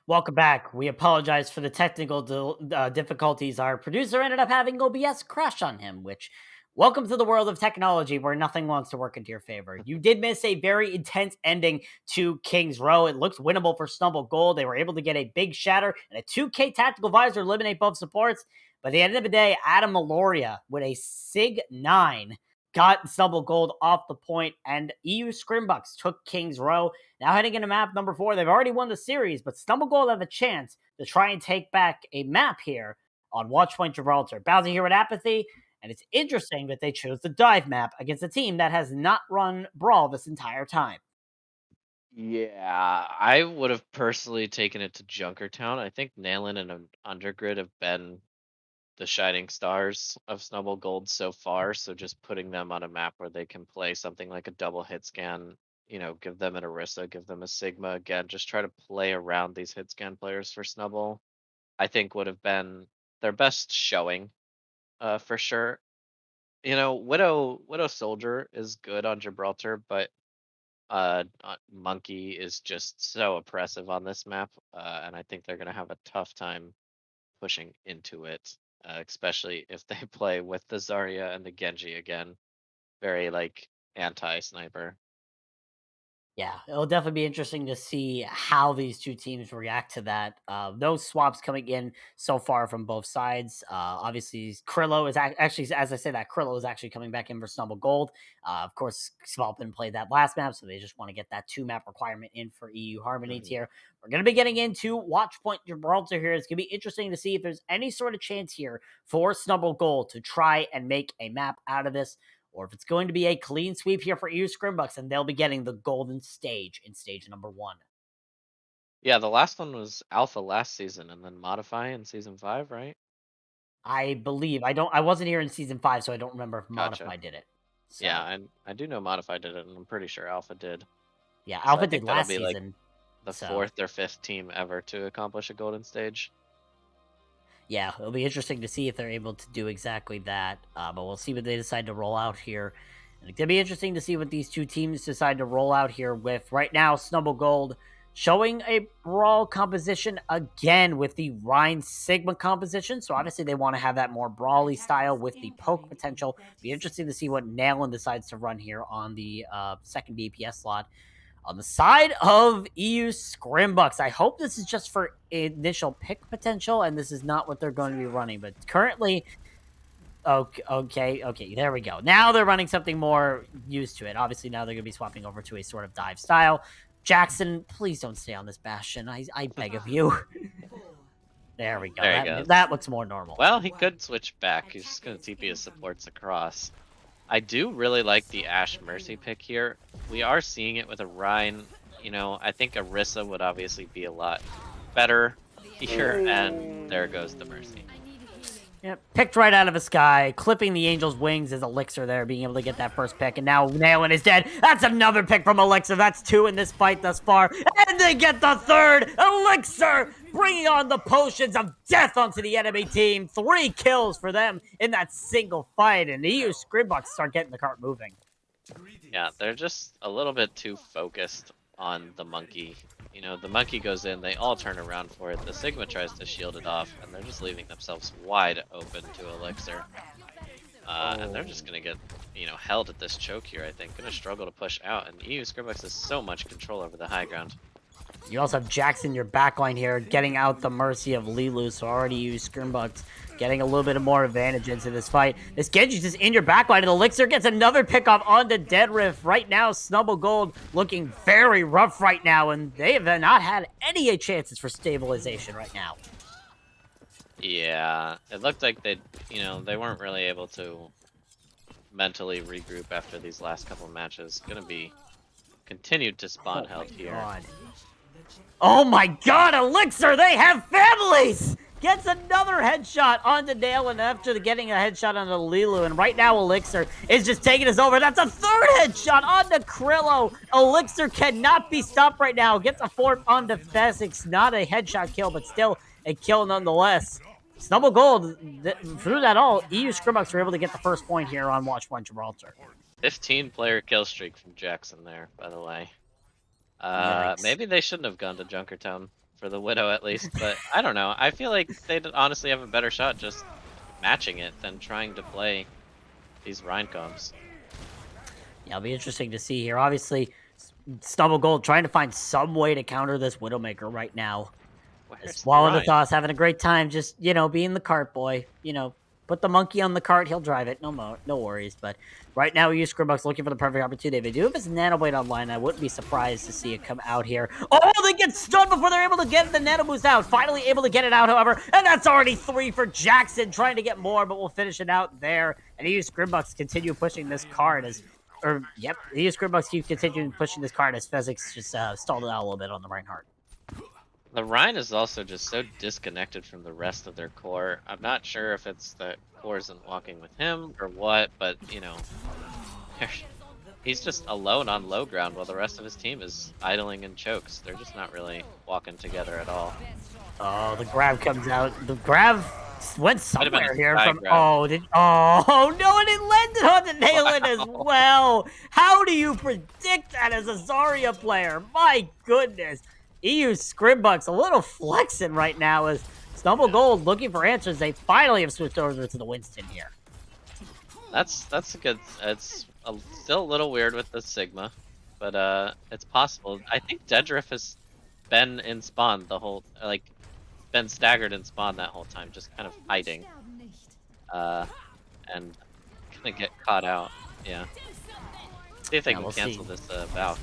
Welcome back. We apologize for the technical difficulties. Our producer ended up having OBS crash on him, which, welcome to the world of technology where nothing wants to work into your favor. You did miss a very intense ending to King's Row. It looks winnable for Snubbull Gold. They were able to get a big shatter and a 2K tactical visor, eliminate both supports. But at the end of the day, Adam Meloria with a Sig 9 got Snubbull Gold off the point, and EU Scrimbucks took King's Row. Now heading into map number 4, they've already won the series, but Snubbull Gold have a chance to try and take back a map here on Watchpoint Gibraltar. Bowsing here with Apathy, and it's interesting that they chose the dive map against a team that has not run Brawl this entire time. Yeah, I would have personally taken it to Junkertown. I think Nailen and Undergrid have been the shining stars of Snubble Gold so far. So just putting them on a map where they can play something like a double hit scan, give them an Orisa, give them a Sigma again, just try to play around these hit scan players for Snubble, I think would have been their best showing, for sure. Widow Soldier is good on Gibraltar, but Monkey is just so oppressive on this map, and I think they're gonna have a tough time pushing into it, especially if they play with the Zarya and the Genji again. Very like anti-sniper. Yeah, it'll definitely be interesting to see how these two teams react to that. Those swaps coming in so far from both sides. Obviously, Krillo is actually, as I say that, Krillo is actually coming back in for Snubble Gold. Of course, Svalpin played that last map, so they just want to get that 2 map requirement in for EU Harmony Mhm. tier. We're going to be getting into Watchpoint Gibraltar here. It's going to be interesting to see if there's any sort of chance here for Snubble Gold to try and make a map out of this, or if it's going to be a clean sweep here for EU Scrimbucks, and they'll be getting the golden stage in stage number 1. Yeah, the last one was Alpha last season, and then Modify in season 5, right? I believe I wasn't here in season 5, so I don't remember if Gotcha. Modify did it. Yeah, So and I do know Modify did it, and I'm pretty sure Alpha did. yeah, So I Alpha did think that'll last be like season. the So fourth or fifth team ever to accomplish a golden stage. yeah, it'll be interesting to see if they're able to do exactly that. But we'll see what they decide to roll out here. And it's gonna be interesting to see what these two teams decide to roll out here with. Right now, Snubble Gold showing a brawl composition again with the Rhine Sigma composition. So obviously they want to have that more brawly style with the poke potential. Be interesting to see what Nalen decides to run here on the second DPS slot. On the side of EU Scrimbucks, I hope this is just for initial pick potential, and this is not what they're going to be running. But currently, okay, there we go. Now they're running something more used to it. Obviously, now they're going to be swapping over to a sort of dive style. Jackson, please don't stay on this bastion. I beg of you. There we go. There he That goes. looks more normal. Well, he could switch back. He's just gonna TP his supports across. I do really like the Ashe Mercy pick here. We are seeing it with a Rhine. I think Orisa would obviously be a lot better here, and there goes the Mercy. Yep, picked right out of the sky, clipping the Angel's wings as Elixir there, being able to get that first pick, and now Nailen is dead. That's another pick from Elixir. That's 2 in this fight thus far, and they get the third. Elixir bringing on the potions of death onto the enemy team. 3 kills for them in that single fight, and the EU Scrimbucks start getting the cart moving. Yeah, they're just a little bit too focused on the monkey. The monkey goes in, they all turn around for it. The Sigma tries to shield it off, and they're just leaving themselves wide open to Elixir. And they're just gonna get, held at this choke here, I think. Gonna struggle to push out, and EU Scrimbucks has so much control over the high ground. You also have Jackson, your backline here, getting out the mercy of Lilu, so already used Scrimbucks, getting a little bit of more advantage into this fight. This Genji's just in your backline, and Elixir gets another pick off onto Dead Rift. Right now, Snubble Gold looking very rough right now, and they have not had any chances for stabilization right now. Yeah, it looked like they weren't really able to mentally regroup after these last couple matches. Gonna be continued to spawn Oh my held here. god. Oh my god, Elixir, they have families! Gets another headshot onto Nailen after getting a headshot onto Lilu. And right now, Elixir is just taking us over. That's a third headshot onto Krillo. Elixir cannot be stopped right now. Gets a fourth onto Fessix. Not a headshot kill, but still a kill nonetheless. Snubble Gold, through that all, EU Scrimbucks were able to get the first point here on Watchpoint Gibraltar. 15-player kill streak from Jackson there, by the way. Yikes. Maybe they shouldn't have gone to Junkertown. for the Widow at least, but I don't know. I feel like they'd honestly have a better shot just matching it than trying to play these Rhinecombs. Yeah, it'll be interesting to see here. Obviously, Snubbull Gold trying to find some way to counter this Widowmaker right now. As Where's the Wall of the Rhine? Toss having a great time, just being the cart boy. Put the monkey on the cart, he'll drive it. No worries. But right now, we use Scrimbucks looking for the perfect opportunity. If they do have his Nanoblade online, I wouldn't be surprised to see it come out here. Oh, they get stunned before they're able to get the Nano Boost out. Finally able to get it out, however, and that's already 3 for Jackson, trying to get more, but we'll finish it out there. And he used Scrimbucks continue pushing this card as. He used Scrimbucks keep continuing pushing this card as Physics just stalled it out a little bit on the Reinhardt. The Rhine is also just so disconnected from the rest of their core. I'm not sure if it's that core isn't walking with him or what, but he's just alone on low ground while the rest of his team is idling in chokes. They're just not really walking together at all. Oh, the grab comes out. The grab went Might have been somewhere a here sky from. grab. Oh no, and it landed on the nail in as Wow. well. How do you predict that as a Zarya player? My goodness. EU Scrimbucks a little flexing right now as Snubbull Gold looking for answers. They finally have switched over to the Winston here. That's a good. Still a little weird with the Sigma, but it's possible. I think Dedriff has been in spawn the whole been staggered in spawn that whole time, just kind of hiding, and gonna get caught out. Yeah. See if they Yeah, can we'll cancel see. this Valk.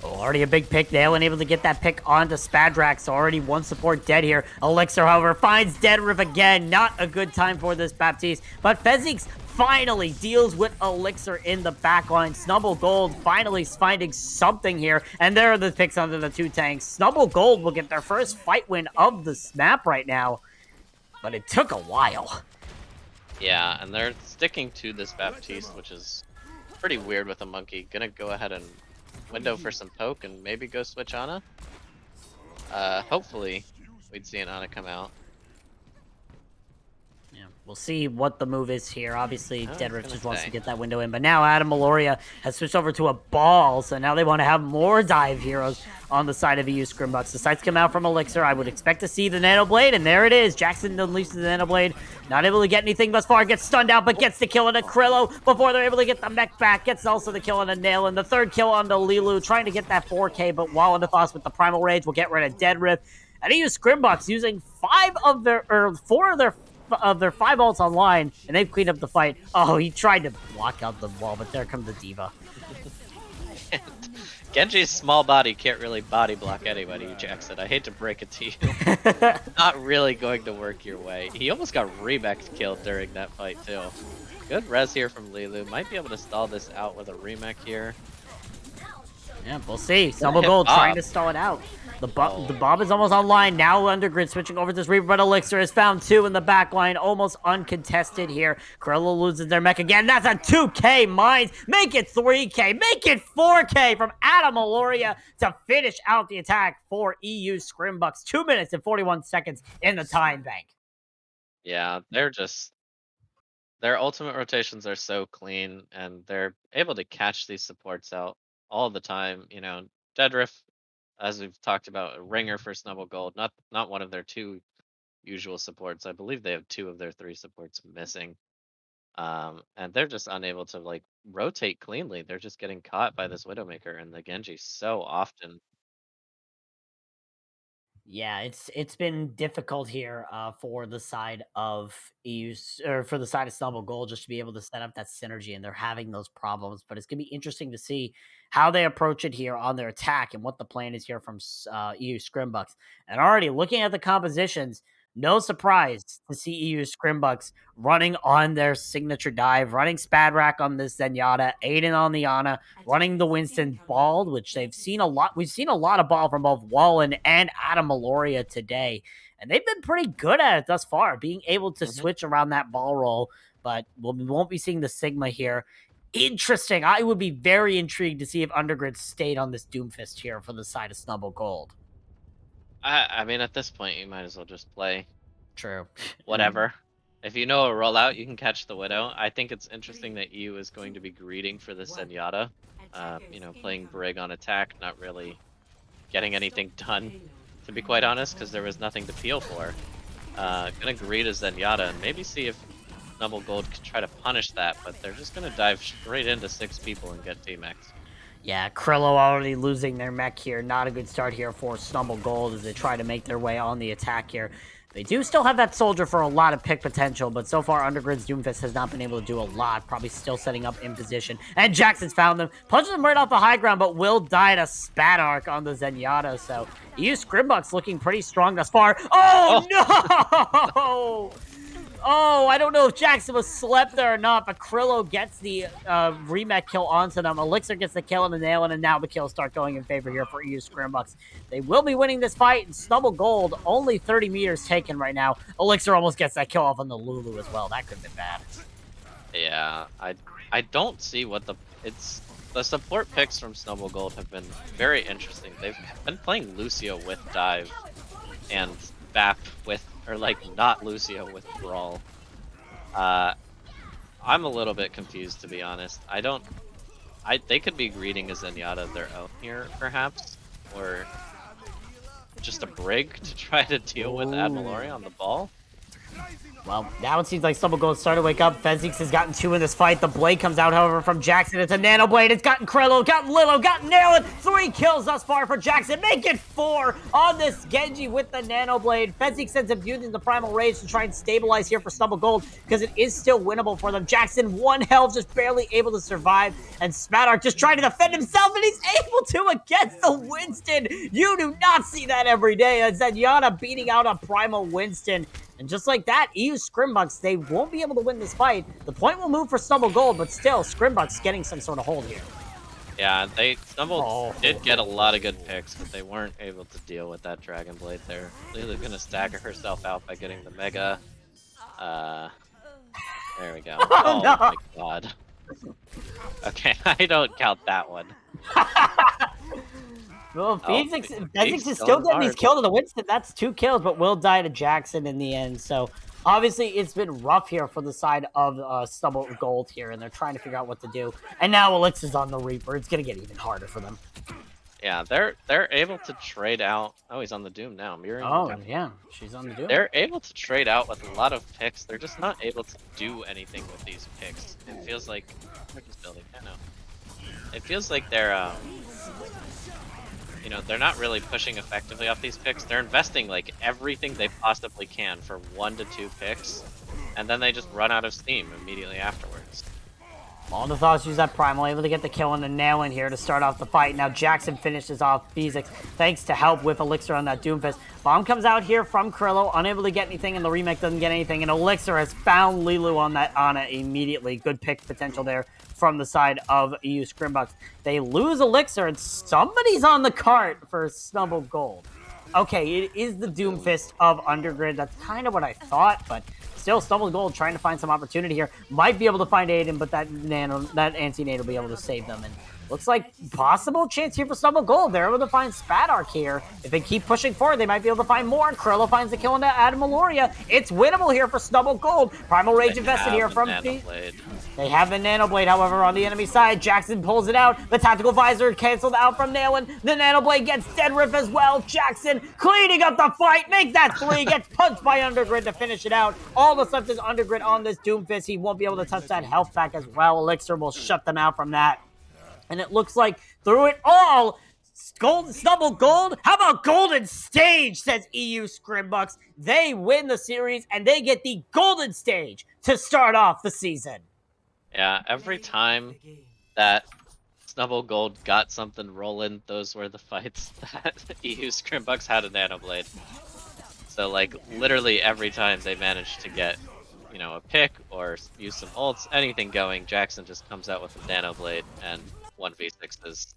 Oh, already a big pick. Nailin able to get that pick onto Spadrax. So already one support dead here. Elixir, however, finds Deadriff again. Not a good time for this Baptiste. But Fezzik finally deals with Elixir in the backline. Snubbull Gold finally finding something here. And there are the picks under the 2 tanks. Snubbull Gold will get their first fight win of the snap right now. But it took a while. Yeah, and they're sticking to this Baptiste, which is pretty weird with a monkey. Gonna go ahead and window for some poke and maybe go switch Ana. Hopefully we'd see an Ana come out. Yeah, we'll see what the move is here. Obviously, I was Deadriff gonna just wants to say. get that window in, but now Adam Meloria has switched over to a ball, so now they want to have more dive heroes on the side of EU Scrimbucks. The sights come out from Elixir. I would expect to see the Nano Blade, and there it is. Jackson unleashes the Nano Blade. Not able to get anything thus far. Gets stunned out, but gets the kill on Akrillo before they're able to get the mech back. Gets also the kill on a Nail, and the third kill on the Lilu, trying to get that 4K, but while in the Thos with the Primal Rage will get rid of Deadriff. And EU Scrimbucks using 4 of their 5 ults online, and they've cleaned up the fight. Oh, he tried to block out the wall, but there comes the Diva. Genji's small body can't really body block anybody, Jackson. I hate to break it to you. Not really going to work your way. He almost got remech killed during that fight too. Good res here from Lilu. Might be able to stall this out with a remech here. Yeah, we'll see. Snubbull Gold trying to stall it out. The Bob is almost online. Now Undergrid switching over to this Reaper, but Elixir has found 2 in the back line. Almost uncontested here. Corella loses their mech again. That's a 2K Mines. Make it 3K. Make it 4K from Adam Aloria to finish out the attack for EU Scrimbucks. 2 minutes and 41 seconds in the time bank. Yeah, their ultimate rotations are so clean, and they're able to catch these supports out all the time. Dedriff, as we've talked about, a ringer for Snubbull Gold, not one of their 2 usual supports. I believe they have 2 of their 3 supports missing. And they're just unable to rotate cleanly. They're just getting caught by this Widowmaker and the Genji so often. Yeah, it's been difficult here for the side of or for the side of Snubbull Gold just to be able to set up that synergy, and they're having those problems. But it's gonna be interesting to see how they approach it here on their attack and what the plan is here from EU Scrimbucks. And already looking at the compositions, no surprise to see EU Scrimbucks running on their signature dive, running Spadrack on this Zenyatta, Aiden on the Ana, running the Winston Bald, which they've seen a lot. We've seen a lot of ball from both Wallen and Adam Meloria today, and they've been pretty good at it thus far, being able to switch around that ball roll. But we won't be seeing the Sigma here. Interesting. I would be very intrigued to see if Undergrid stayed on this Doomfist here for the side of Snubbull Gold. I mean, at this point, you might as well just play True. whatever. If you know a rollout, you can catch the Widow. I think it's interesting that EU is going to be greeting for the Zenyatta. Playing Brig on attack, not really getting anything done to be quite honest, because there was nothing to peel for. Gonna agree to Zenyatta and maybe see if Snubbull Gold could try to punish that, but they're just gonna dive straight into 6 people and get T-Max. Yeah, Krillo already losing their mech here. Not a good start here for Snubbull Gold as they try to make their way on the attack here. They do still have that soldier for a lot of pick potential, but so far Undergrid's Doomfist has not been able to do a lot. Probably still setting up in position. And Jackson's found them. Punches them right off the high ground, but will die to Spat Arc on the Zenyatta. So EU Scrimbucks looking pretty strong thus far. Oh, Oh, no! Oh, I don't know if Jackson was slept there or not, but Krillo gets the remech kill onto them. Elixir gets the kill and the nail, and now the kills start going in favor here for EU Scrimbucks. They will be winning this fight, and Snubbull Gold, only 30 meters taken right now. Elixir almost gets that kill off on the Lulu as well. That could have been bad. yeah. I don't see what the support picks from Snubbull Gold have been very interesting. They've been playing Lucio with dive and Bap with, or like not Lucio with Brawl. I'm a little bit confused, to be honest. They could be greeting a Zenyatta of their own here, perhaps, or just a Brig to try to deal with Admiloria on the ball. Well, now it seems like Snubbull Gold started to wake up. Fezzik has gotten 2 in this fight. The blade comes out, however, from Jackson. It's a nano blade. It's gotten Krillo, gotten Lilo, gotten Nailin. 3 kills thus far for Jackson. Make it 4 on this Genji with the nano blade. Fezzik sends him using the primal rage to try and stabilize here for Snubbull Gold because it is still winnable for them. Jackson, 1 health, just barely able to survive. And Smatark just trying to defend himself, and he's able to against the Winston. You do not see that every day. Zenyatta beating out a primal Winston. And just like that, EU Scrimbucks, they won't be able to win this fight. The point will move for Snubbull Gold, but still, Scrimbucks getting some sort of hold here. Yeah, Snubbull did get a lot of good picks, but they weren't able to deal with that Dragon Blade there. Lila's gonna stagger herself out by getting the Mega. There we go. Oh No. my god. Okay, I don't count that one. Well, Phoenix Phoenix is still going getting these hard. kills to the Winston. That's 2 kills, but will die to Jackson in the end. So obviously, it's been rough here for the side of Snubbull Gold here, and they're trying to figure out what to do. And now Elixir's on the Reaper. It's gonna get even harder for them. Yeah, they're able to trade out. Oh, he's on the Doom now. Mirroring. Oh yeah, she's on the Doom. They're able to trade out with a lot of picks. They're just not able to do anything with these picks. It feels like they're just building. I know. It feels like they're they're not really pushing effectively off these picks. They're investing like everything they possibly can for 1 to 2 picks, and then they just run out of steam immediately afterwards. All the thoughts use that primal, able to get the kill and the nail in here to start off the fight. Now Jackson finishes off Phoenix thanks to help with Elixir on that Doomfist. Bomb comes out here from Krillo, unable to get anything, and the remake doesn't get anything. And Elixir has found Lilu on that Ana immediately. Good pick potential there from the side of EU Scrimbucks. They lose Elixir, and somebody's on the cart for Snubbull Gold. Okay, it is the Doomfist of Undergrid. That's kind of what I thought, but still, Snubbull Gold trying to find some opportunity here. Might be able to find Aiden, but that anti-nade will be able to save them. And looks like possible chance here for Snubbull Gold. They're able to find Spat Arc here. If they keep pushing forward, they might be able to find more. Krillo finds the kill into Admiloria. It's winnable here for Snubbull Gold. Primal Rage invested here from They have the Nano Blade, however, on the enemy side. Jackson pulls it out. The Tactical Visor canceled out from Nailin. The Nano Blade gets Dead Riff as well. Jackson cleaning up the fight. Make that 3. Gets punched by Undergrid to finish it out. All that's left is Undergrid on this Doomfist. He won't be able to touch that health back as well. Elixir will shut them out from that. And it looks like through it all, Snubbull Gold. How about Golden Stage, says EU Scrimbucks. They win the series, and they get the Golden Stage to start off the season. Yeah, every time that Snubbull Gold got something rolling, those were the fights that EU Scrimbucks had a Nano Blade. So, like, literally every time they managed to get, a pick or use some ults, anything going, Jackson just comes out with a Nano Blade and 1v6s.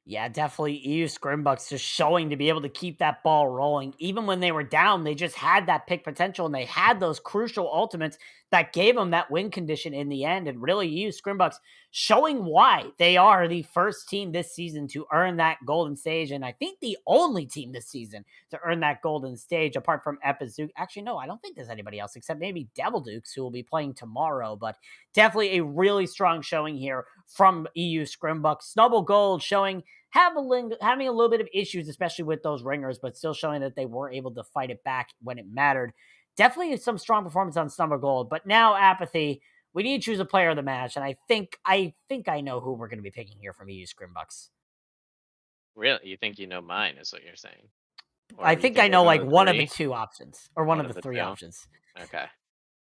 Yeah, definitely EU Scrimbucks just showing to be able to keep that ball rolling. Even when they were down, they just had that pick potential, and they had those crucial ultimates that gave them that win condition in the end. And really, EU Scrimbucks showing why they are the first team this season to earn that golden stage. And I think the only team this season to earn that golden stage, apart from Epizuke. Actually, no, I don't think there's anybody else except maybe Devil Dukes, who will be playing tomorrow. But definitely a really strong showing here from EU Scrimbucks. Snubbull Gold showing having a little bit of issues, especially with those ringers, but still showing that they were able to fight it back when it mattered. Definitely some strong performance on Summer Gold, but now Apathy. We need to choose a player of the match, and I think I know who we're going to be picking here from EU Scrimbucks. Really? You think you know mine is what you're saying? I Or you think think I we're know like gonna one of the agree? two options or one One of of the the three two? options. Okay.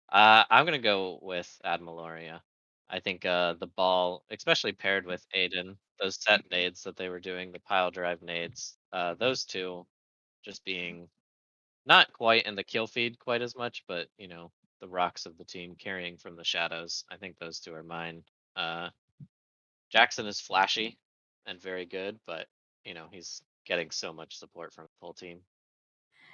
I'm gonna go with Admaloria. I think the ball, especially paired with Aiden, those set nades that they were doing, the pile drive nades, those two just being not quite in the kill feed quite as much, but the rocks of the team carrying from the shadows. I think those two are mine. Uh, Jackson is flashy and very good, but he's getting so much support from the full team.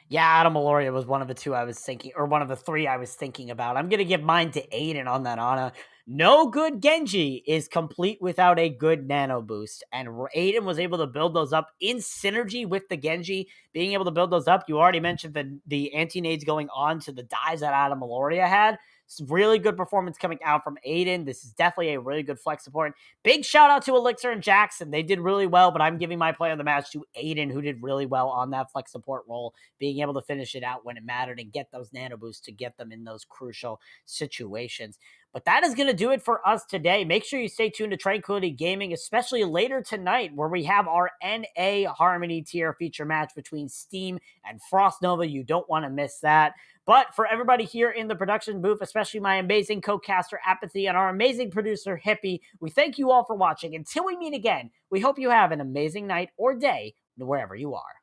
Yeah, Adam Aloria was one of the two I was thinking, or one of the three I was thinking about. I'm gonna give mine to Aiden on that Ana. No good Genji is complete without a good nano boost, and Aiden was able to build those up in synergy with the Genji. Being able to build those up, you already mentioned the anti nades going on to the dives that Adam Aloria had. It's really good performance coming out from Aiden. This is definitely a really good flex support. Big shout out to Elixir and Jackson. They did really well, but I'm giving my play on the match to Aiden, who did really well on that flex support role, being able to finish it out when it mattered and get those nano boosts to get them in those crucial situations. But that is going to do it for us today. Make sure you stay tuned to Tranquility Gaming, especially later tonight, where we have our NA Harmony tier feature match between Steam and Frost Nova. You don't want to miss that. But for everybody here in the production booth, especially my amazing co-caster Apathy and our amazing producer Hippie, we thank you all for watching. Until we meet again, we hope you have an amazing night or day wherever you are.